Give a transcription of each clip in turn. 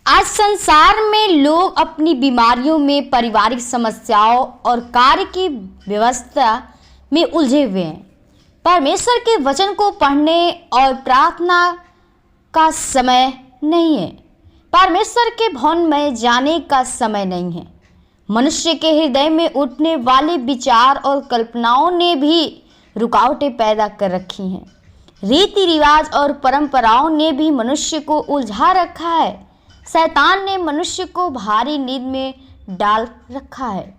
आज संसार में लोग अपनी बीमारियों में, पारिवारिक समस्याओं और कार्य की व्यवस्था में उलझे हुए हैं। परमेश्वर के वचन को पढ़ने और प्रार्थना का समय नहीं है। परमेश्वर के भवन में जाने का समय नहीं है। मनुष्य के हृदय में उठने वाले विचार और कल्पनाओं ने भी रुकावटें पैदा कर रखी हैं। रीति रिवाज और परंपराओं ने भी मनुष्य को उलझा रखा है। शैतान ने मनुष्य को भारी नींद में डाल रखा है।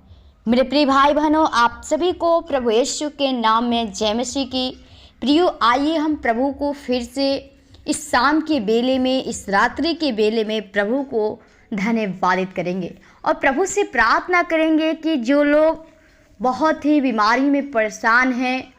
मेरे प्रिय भाई बहनों, आप सभी को प्रभु यीशु के नाम में जय मसीह की। प्रियो, आइए हम प्रभु को फिर से इस शाम के बेले में, इस रात्रि के बेले में प्रभु को धन्यवादित करेंगे और प्रभु से प्रार्थना करेंगे कि जो लोग बहुत ही बीमारी में परेशान हैं,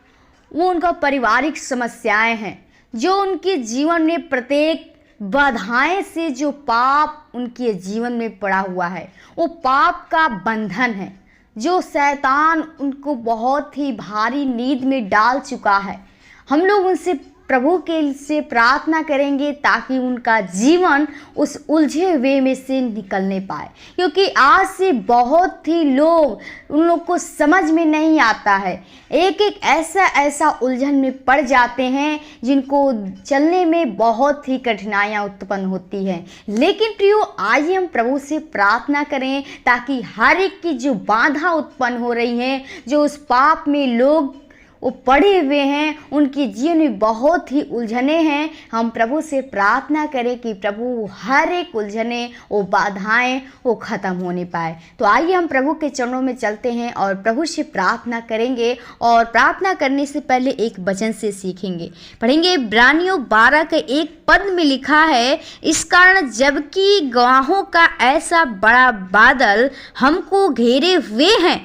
वो उनका पारिवारिक समस्याएं हैं, जो उनके जीवन में प्रत्येक बाधाएं से जो पाप उनके जीवन में पड़ा हुआ है, वो पाप का बंधन है, जो शैतान उनको बहुत ही भारी नींद में डाल चुका है। हम लोग उनसे प्रभु के से प्रार्थना करेंगे ताकि उनका जीवन उस उलझे हुए में से निकलने पाए, क्योंकि आज से बहुत ही लोग, उन लोग को समझ में नहीं आता है। एक एक ऐसा उलझन में पड़ जाते हैं जिनको चलने में बहुत ही कठिनाइयाँ उत्पन्न होती हैं। लेकिन प्रियो, आइए हम प्रभु से प्रार्थना करें ताकि हर एक की जो बाधा उत्पन्न हो रही है, जो उस पाप में लोग वो पड़े हुए हैं, उनके जीवन में बहुत ही उलझने हैं, हम प्रभु से प्रार्थना करें कि प्रभु हर एक उलझने, वो बाधाएं वो ख़त्म होने पाए। तो आइए हम प्रभु के चरणों में चलते हैं और प्रभु से प्रार्थना करेंगे। और प्रार्थना करने से पहले एक वचन से सीखेंगे, पढ़ेंगे। इब्रानियों 12 के 1 पद में लिखा है, इस कारण जबकि गवाहों का ऐसा बड़ा बादल हमको घेरे हुए हैं,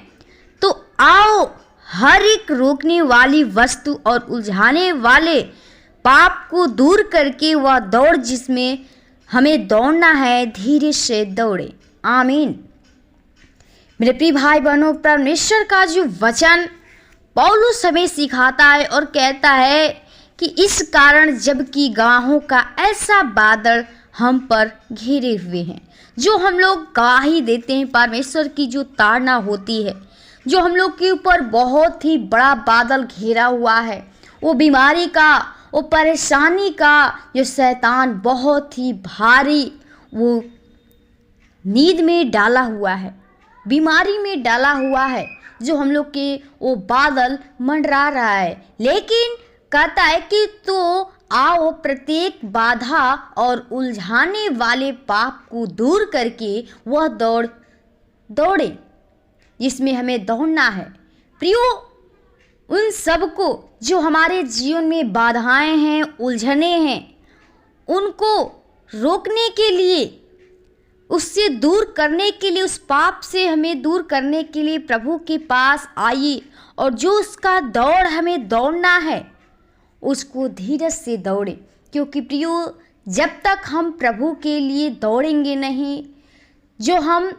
तो आओ हर एक रोकने वाली वस्तु और उलझाने वाले पाप को दूर करके वह दौड़ जिसमें हमें दौड़ना है, धीरे से दौड़े। आमीन। मेरे प्रिय भाई बहनों, परमेश्वर का जो वचन पौलुस हमें सिखाता है और कहता है कि इस कारण जबकि गवाहों का ऐसा बादल हम पर घेरे हुए हैं, जो हम लोग गवाही देते हैं, परमेश्वर की जो ताड़ना होती है, जो हम लोग के ऊपर बहुत ही बड़ा बादल घेरा हुआ है, वो बीमारी का, वो परेशानी का, जो शैतान बहुत ही भारी वो नींद में डाला हुआ है, बीमारी में डाला हुआ है, जो हम लोग के वो बादल मंडरा रहा है। लेकिन कहता है कि तो आओ प्रत्येक बाधा और उलझाने वाले पाप को दूर करके वह दौड़े जिसमें हमें दौड़ना है। प्रियो, उन सब को जो हमारे जीवन में बाधाएं हैं, उलझने हैं, उनको रोकने के लिए, उससे दूर करने के लिए, उस पाप से हमें दूर करने के लिए प्रभु के पास आइए और जो उसका दौड़ हमें दौड़ना है, उसको धीरज से दौड़े। क्योंकि प्रियो, जब तक हम प्रभु के लिए दौड़ेंगे नहीं, जो हम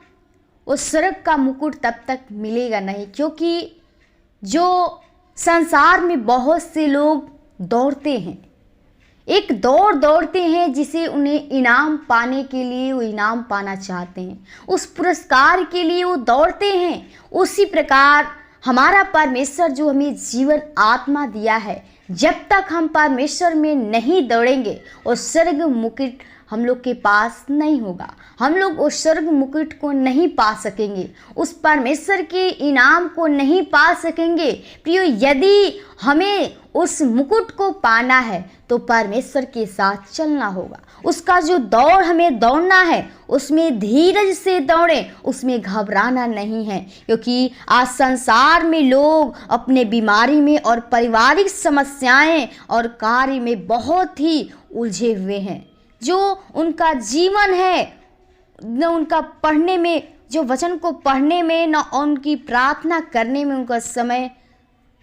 उस स्वर्ग का मुकुट तब तक मिलेगा नहीं। क्योंकि जो संसार में बहुत से लोग दौड़ते हैं, एक दौड़ दौड़ते हैं जिसे उन्हें इनाम पाने के लिए वो इनाम पाना चाहते हैं, उस पुरस्कार के लिए वो दौड़ते हैं। उसी प्रकार हमारा परमेश्वर जो हमें जीवन आत्मा दिया है, जब तक हम परमेश्वर में नहीं दौड़ेंगे, और स्वर्ग मुकुट हम लोग के पास नहीं होगा, हम लोग उस स्वर्ग मुकुट को नहीं पा सकेंगे, उस परमेश्वर के इनाम को नहीं पा सकेंगे। प्रियो, यदि हमें उस मुकुट को पाना है तो परमेश्वर के साथ चलना होगा। उसका जो दौड़ हमें दौड़ना है, उसमें धीरज से दौड़ें, उसमें घबराना नहीं है। क्योंकि आज संसार में लोग अपने बीमारी में और पारिवारिक समस्याएं और कार्य में बहुत ही उलझे हुए हैं। जो उनका जीवन है, न उनका पढ़ने में, जो वचन को पढ़ने में, न उनकी प्रार्थना करने में उनका समय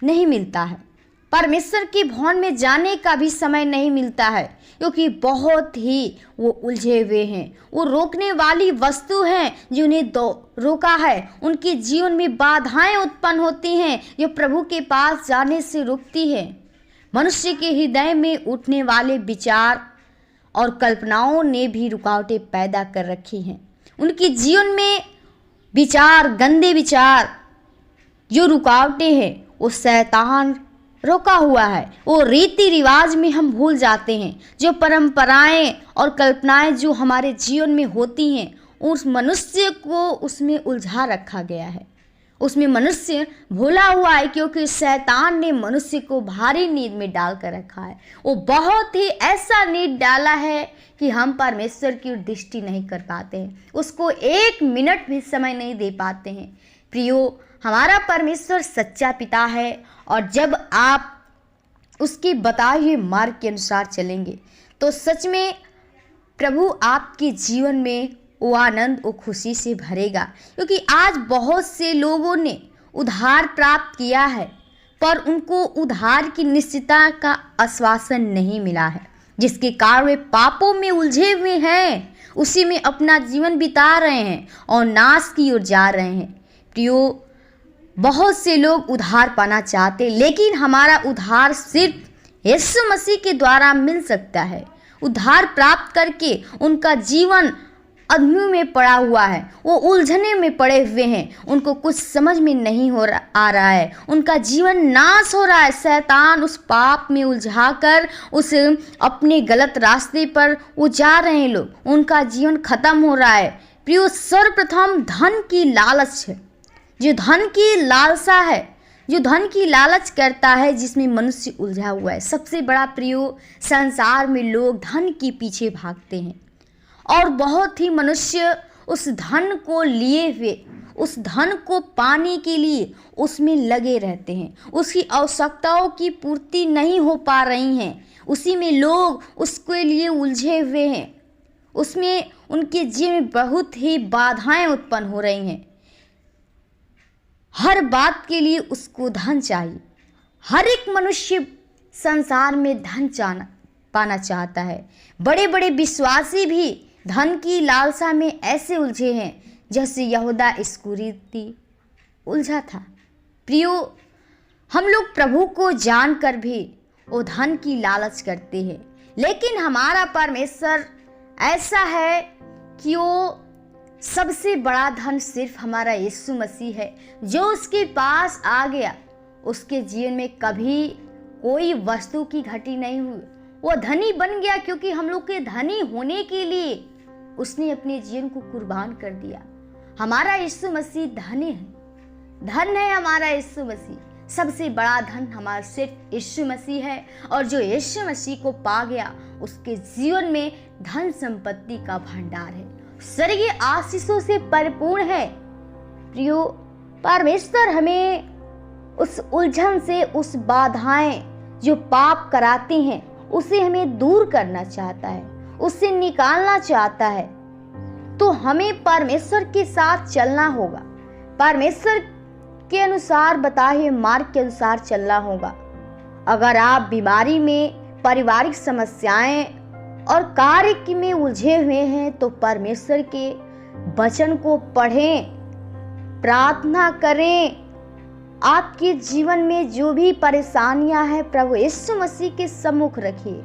नहीं मिलता है। परमेश्वर के भवन में जाने का भी समय नहीं मिलता है, क्योंकि बहुत ही वो उलझे हुए हैं। वो रोकने वाली वस्तु हैं जिन्हें रोका है, उनके जीवन में बाधाएं उत्पन्न होती हैं जो प्रभु के पास जाने से रोकती है। मनुष्य के हृदय में उठने वाले विचार और कल्पनाओं ने भी रुकावटें पैदा कर रखी हैं। उनके जीवन में विचार, गंदे विचार, जो रुकावटें हैं वो शैतान रोका हुआ है। वो रीति रिवाज में हम भूल जाते हैं, जो परंपराएं और कल्पनाएं जो हमारे जीवन में होती हैं, उस मनुष्य को उसमें उलझा रखा गया है। उसमें मनुष्य भूला हुआ है, क्योंकि शैतान ने मनुष्य को भारी नींद में डाल कर रखा है। वो बहुत ही ऐसा नींद डाला है कि हम परमेश्वर की दृष्टि नहीं कर पाते हैं, उसको 1 मिनट भी समय नहीं दे पाते हैं। प्रियो, हमारा परमेश्वर सच्चा पिता है, और जब आप उसके बताए हुए मार्ग के अनुसार चलेंगे तो सच में प्रभु आपके जीवन में वो आनंद, वो खुशी से भरेगा। क्योंकि आज बहुत से लोगों ने उद्धार प्राप्त किया है, पर उनको उद्धार की निश्चितता का आश्वासन नहीं मिला है, जिसके कारण वे पापों में उलझे हुए हैं, उसी में अपना जीवन बिता रहे हैं और नाश की ओर जा रहे हैं। प्रियो, बहुत से लोग उद्धार पाना चाहते, लेकिन हमारा उद्धार सिर्फ यीशु मसीह के द्वारा मिल सकता है। उद्धार प्राप्त करके उनका जीवन अधमु में पड़ा हुआ है, वो उलझने में पड़े हुए हैं, उनको कुछ समझ में नहीं आ रहा है, उनका जीवन नाश हो रहा है। शैतान उस पाप में उलझाकर उस अपने गलत रास्ते पर वो जा रहे हैं लोग, उनका जीवन खत्म हो रहा है। प्रियो, सर्वप्रथम धन की लालच है, जो धन की लालसा है, जो धन की लालच करता है, जिसमें मनुष्य उलझा हुआ है। सबसे बड़ा प्रियो, संसार में लोग धन के पीछे भागते हैं और बहुत ही मनुष्य उस धन को लिए हुए, उस धन को पाने के लिए उसमें लगे रहते हैं। उसकी आवश्यकताओं की पूर्ति नहीं हो पा रही हैं, उसी में लोग उसके लिए उलझे हुए हैं, उसमें उनके जीवन में बहुत ही बाधाएं उत्पन्न हो रही हैं। हर बात के लिए उसको धन चाहिए। हर एक मनुष्य संसार में धन पाना चाहता है। बड़े बड़े विश्वासी भी धन की लालसा में ऐसे उलझे हैं जैसे यहूदा इस्करियोती उलझा था। प्रियो, हम लोग प्रभु को जानकर भी वो धन की लालच करते हैं, लेकिन हमारा परमेश्वर ऐसा है कि वो सबसे बड़ा धन सिर्फ हमारा यीशु मसीह है। जो उसके पास आ गया, उसके जीवन में कभी कोई वस्तु की घटी नहीं हुई, वो धनी बन गया, क्योंकि हम लोग के धनी होने के लिए उसने अपने जीवन को कुर्बान कर दिया। हमारा यीशु मसीह धनी है, धन है हमारा यीशु मसीह। सबसे बड़ा धन हमारा सिर्फ यीशु मसीह है, और जो यीशु मसीह को पा गया, उसके जीवन में धन संपत्ति का भंडार है, स्वर्गीय आशीषों से परिपूर्ण है। प्रियो, परमेश्वर हमें उस उलझन से, उस बाधाएं जो पाप कराती हैं, उसे हमें दूर करना चाहता है, उससे निकालना चाहता है। तो हमें परमेश्वर के साथ चलना होगा, परमेश्वर के अनुसार बताए हुए मार्ग के अनुसार चलना होगा। अगर आप बीमारी में, पारिवारिक समस्याएं और कार्य में उलझे हुए हैं, तो परमेश्वर के वचन को पढ़ें, प्रार्थना करें। आपके जीवन में जो भी परेशानियां हैं, प्रभु यीशु मसीह के सम्मुख रखिए,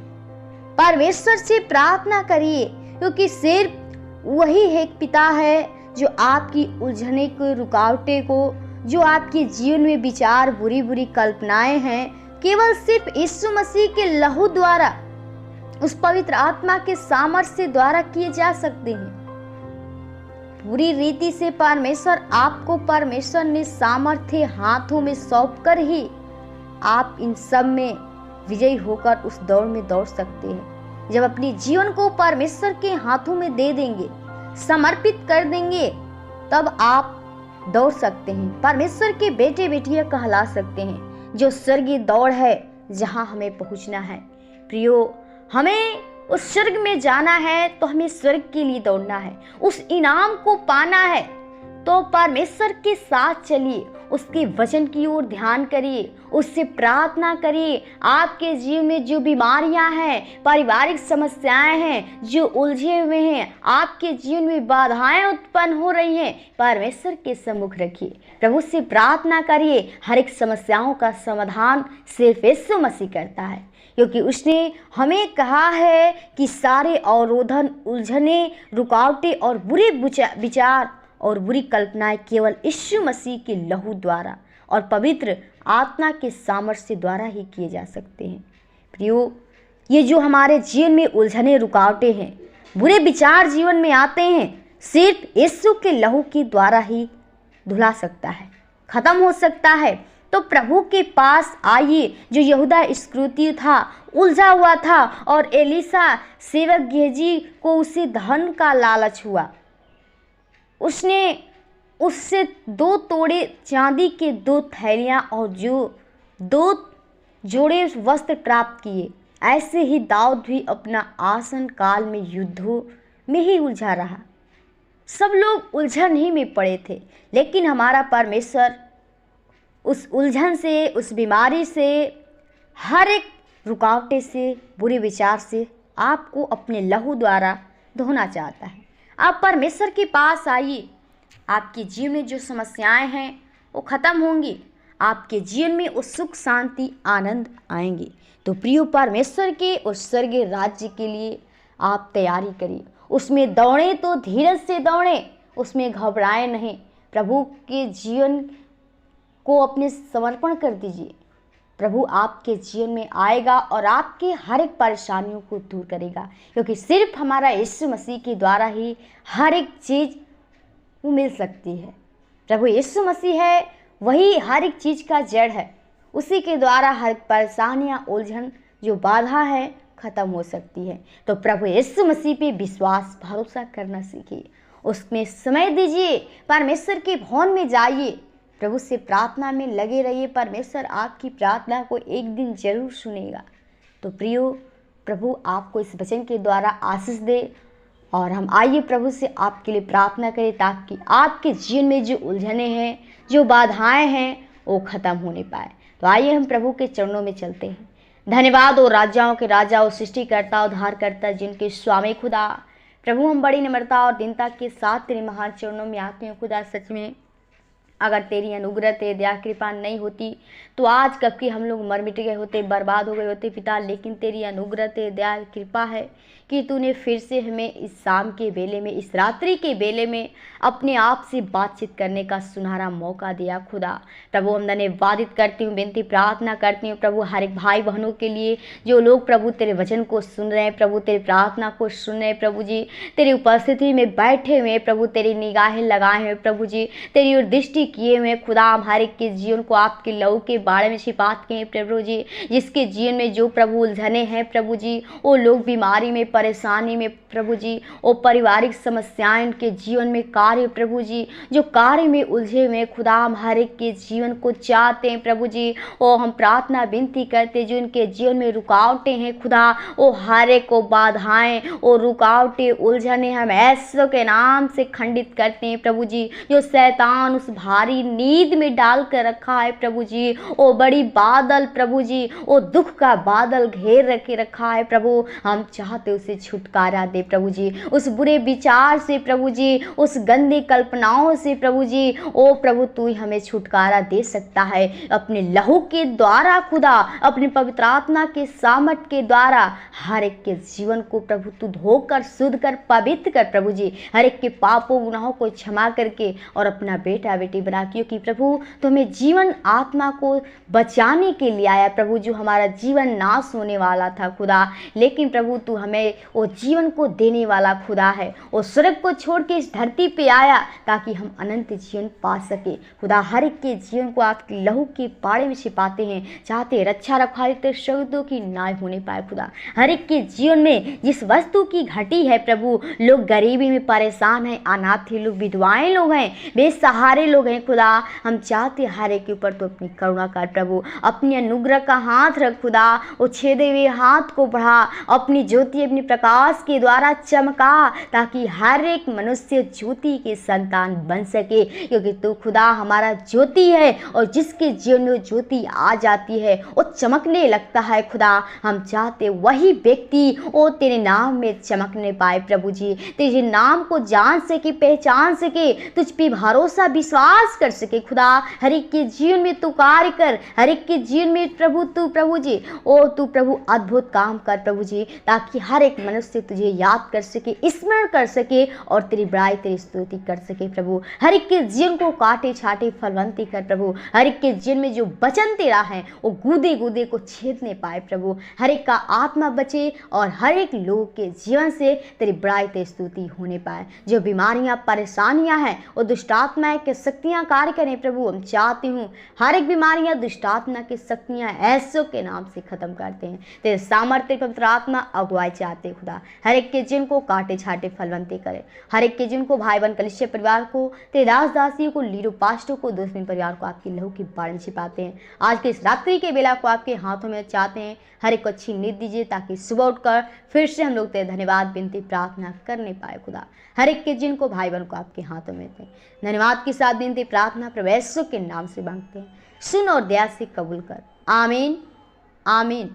परमेश्वर से प्रार्थना करिए, क्योंकि सिर्फ वही एक पिता है जो आपकी उलझने को, रुकावटें को, जो आपके जीवन में विचार, बुरी बुरी कल्पनाएं हैं, केवल सिर्फ यीशु मसीह के लहू द्वारा, उस पवित्र आत्मा के सामर्थ्य द्वारा किए जा सकते हैं। पूरी रीति से परमेश्वर आपको, परमेश्वर ने सामर्थ्य हाथों में सौंपकर ही आप इन सब में विजयी होकर उस दौड़ में दौड़ सकते हैं। जब अपने जीवन को परमेश्वर के हाथों में दे देंगे, समर्पित कर देंगे, तब आप दौड़ सकते हैं, परमेश्वर के बेटे बेटियां कहला सकते हैं। जो स्वर्गीय दौड़ है, जहां हमें पहुंचना है। प्रियो, हमें उस स्वर्ग में जाना है, तो हमें स्वर्ग के लिए दौड़ना है, उस इनाम को पाना है। तो परमेश्वर के साथ चलिए, उसके वचन की ओर ध्यान करिए, उससे प्रार्थना करिए। आपके जीवन में जो बीमारियां हैं, पारिवारिक समस्याएं हैं, जो उलझे हुए हैं, आपके जीवन में बाधाएं उत्पन्न हो रही हैं, परमेश्वर के सम्मुख रखिए, प्रभु से प्रार्थना करिए। हर एक समस्याओं का समाधान सिर्फ यीशु मसीह करता है। क्योंकि उसने हमें कहा है कि सारे अवरोधन, उलझने, रुकावटें और बुरे विचार और बुरी कल्पनाएं केवल यीशु मसीह के लहू द्वारा और पवित्र आत्मा के सामर्थ्य द्वारा ही किए जा सकते हैं। प्रियो, ये जो हमारे जीवन में उलझने, रुकावटें हैं, बुरे विचार जीवन में आते हैं, सिर्फ यीशु के लहू के द्वारा ही धुला सकता है, खत्म हो सकता है। तो प्रभु के पास आइए। जो यहूदा इस्करियोती था, उलझा हुआ था, और एलीशा सेवक गेहजी को उसे धन का लालच हुआ, उसने उससे 2 तोड़े चांदी के 2 थैलियां और जो 2 जोड़े वस्त्र प्राप्त किए। ऐसे ही दाऊद भी अपना आसन काल में युद्धों में ही उलझा रहा। सब लोग उलझन ही में पड़े थे, लेकिन हमारा परमेश्वर उस उलझन से, उस बीमारी से, हर एक रुकावटें से, बुरे विचार से आपको अपने लहू द्वारा धोना चाहता है। आप परमेश्वर के पास आइए। आपके जीवन में जो समस्याएं हैं वो खत्म होंगी। आपके जीवन में उस सुख, शांति, आनंद आएंगे। तो प्रिय परमेश्वर के उस स्वर्गीय राज्य के लिए आप तैयारी करिए। उसमें दौड़ें तो धीरज से दौड़ें, उसमें घबराएं नहीं। प्रभु के जीवन को अपने समर्पण कर दीजिए। प्रभु आपके जीवन में आएगा और आपके हर एक परेशानियों को दूर करेगा, क्योंकि सिर्फ हमारा यीशु मसीह के द्वारा ही हर एक चीज़ वो मिल सकती है। प्रभु यीशु मसीह है, वही हर एक चीज़ का जड़ है। उसी के द्वारा हर परेशानियाँ, उलझन, जो बाधा है, ख़त्म हो सकती है। तो प्रभु यीशु मसीह पे विश्वास, भरोसा करना सीखिए। उसमें समय दीजिए। परमेश्वर के भवन में जाइए, प्रभु से प्रार्थना में लगे रहिए। परमेश्वर आपकी प्रार्थना को एक दिन जरूर सुनेगा। तो प्रियो, प्रभु आपको इस वचन के द्वारा आशीष दे, और हम आइए प्रभु से आपके लिए प्रार्थना करें, ताकि आपके जीवन में जो उलझने हैं, जो बाधाएं हैं, वो ख़त्म होने पाए। तो आइए हम प्रभु के चरणों में चलते हैं। धन्यवाद और राजाओं के राजा और सृष्टिकर्ता, उद्धारकर्ता, जिनके स्वामी खुदा, प्रभु हम बड़ी नम्रता और दीनता के साथ तेरे महान चरणों में आते हैं। खुदा, सच में अगर तेरी अनुग्रह, तेरी दया, कृपा नहीं होती तो आज कब की हम लोग मर मिट गए होते, बर्बाद हो गए होते पिता। लेकिन तेरी अनुग्रह, तेरी दया, कृपा है कि तूने फिर से हमें इस शाम के बेले में, इस रात्रि के बेले में अपने आप से बातचीत करने का सुनहरा मौका दिया। खुदा प्रभु, हम धन्यवादित करती हूँ, बेनती प्रार्थना करती हूँ प्रभु हर एक भाई बहनों के लिए, जो लोग प्रभु तेरे वचन को सुन रहे हैं, प्रभु तेरी प्रार्थना को सुन रहे हैं, प्रभु जी तेरी उपस्थिति में बैठे हुए, प्रभु तेरी निगाहें लगाए हुए, प्रभु जी तेरी ओर दृष्टि किए हुए। खुदा, हम हर एक के जीवन को आपके लहू के बाड़े में छिपाते हैं प्रभु जी। जिसके जीवन में जो प्रभु उलझने हैं प्रभु जी, वो लोग बीमारी में, परेशानी में प्रभु जी, वो पारिवारिक समस्याएं के जीवन में, कार्य प्रभु जी जो कार्य में उलझे हुए, खुदा हम हर एक के जीवन को चाहते हैं प्रभु जी। ओ हम प्रार्थना विनती करते हैं, जो इनके जीवन में रुकावटें हैं खुदा, वो हर एक को बाधाएं, वो रुकावटें, उलझने हम ऐसों के नाम से खंडित करते हैं प्रभु जी। जो शैतान उस भारी नींद में डाल कर रखा है प्रभु जी, वो बड़ी बादल प्रभु जी, वो दुख का बादल घेर रखे रखा है प्रभु, हम चाहते उसे छुटकारा दे प्रभु जी। उस बुरे विचार से प्रभु जी, उस गंदी कल्पनाओं से प्रभु जी, ओ प्रभु तू ही हमें छुटकारा दे सकता है अपने लहू के द्वारा खुदा, अपनी पवित्र आत्मा के सामर्थ के द्वारा। हर एक के जीवन को प्रभु तू धोकर, शुद्ध कर, पवित्र कर प्रभु जी। हर एक के पापों गुनाहों को क्षमा करके और अपना बेटा बेटी बना, क्योंकि प्रभु तुम्हें जीवन आत्मा को बचाने के लिए आया प्रभु। जो हमारा जीवन नाश होने वाला था खुदा, लेकिन प्रभु तू हमें वो जीवन को देने वाला खुदा है। वो स्वर्ग को छोड़ के इस धरती पे आया ताकि हम अनंत जीवन पा सके खुदा। हर एक के जीवन को आपके लहू के पाड़े में छिपाते हैं, चाहते रक्षा रखवाली शब्दों की नाय होने पाए खुदा। हर एक के जीवन में जिस वस्तु की घटी है प्रभु, लोग गरीबी में परेशान हैं, अनाथ लोग, विधवाएं लोग हैं, बेसहारे लोग हैं खुदा, हम चाहते हर एक के ऊपर तो अपनी करुणा कर प्रभु, अपनी अनुग्रह का हाथ रख खुदा, वो छेदे हुए हाथ को बढ़ा, अपनी ज्योति, अपनी प्रकाश के द्वारा चमका, ताकि हर एक मनुष्य ज्योति के संतान बन सके, क्योंकि तू खुदा हमारा ज्योति है और जिसके जीवन में ज्योति आ जाती है वो चमकने लगता है। खुदा हम चाहते वही व्यक्ति वो तेरे नाम में चमकने पाए प्रभु जी, तेरे नाम को जान सके, पहचान सके, तुझ पे भरोसा विश्वास कर सके। खुदा हर एक के जीवन में तू कार्य कर, हर एक के जीवन में प्रभु तू प्रभु जी तू प्रभु अद्भुत काम कर प्रभु जी, ताकि हर एक मनुष्य तुझे याद कर सके, स्मरण कर सके और तेरी बड़ाई तेरी स्तुति कर सके प्रभु। हर एक के जीवन को काटे छाटे फलवंती कर प्रभु, हर एक के जीवन में जो वचन तेरा है वो गूदे गूदे को छेदने पाए प्रभु, हर एक का आत्मा बचे और हर एक लोग के जीवन से तेरी बड़ाई तेरी स्तुति होने पाए। जो बीमारियां परेशानियां हैं वो दुष्टात्मा के शक्तियां कार्य करें प्रभु। हम चाहते हूँ हर एक बीमारियां दुष्टात्मा की शक्तियां ऐसों के नाम से खत्म करते हैं। तेरे सामर्थ्य पवित्र आत्मा अगुवाई चाहते खुदा, हर एक के जिन को काटे छाटे फलवंती करे, हर एक के जिन को भाई बहन कलिसिया परिवार को, तेरे दास दासियों को, लीडो पास्टों को, दुश्मन परिवार को आपकी लहू की बाढ़ छिपाते हैं। आज के इस रात्रि के बेला को आपके हाथों में चाहते हैं, हर एक को अच्छी नींद दीजिए ताकि सुबह उठकर फिर से हम लोग तेरे धन्यवाद विनती प्रार्थना करने पाए खुदा। हर एक के जिन को भाई बहन को आपके हाथों में थे, धन्यवाद के साथ विनती प्रार्थना प्रभु यीशु के नाम से मांगते हैं, सुन और दया से कबूल कर। आमीन आमीन।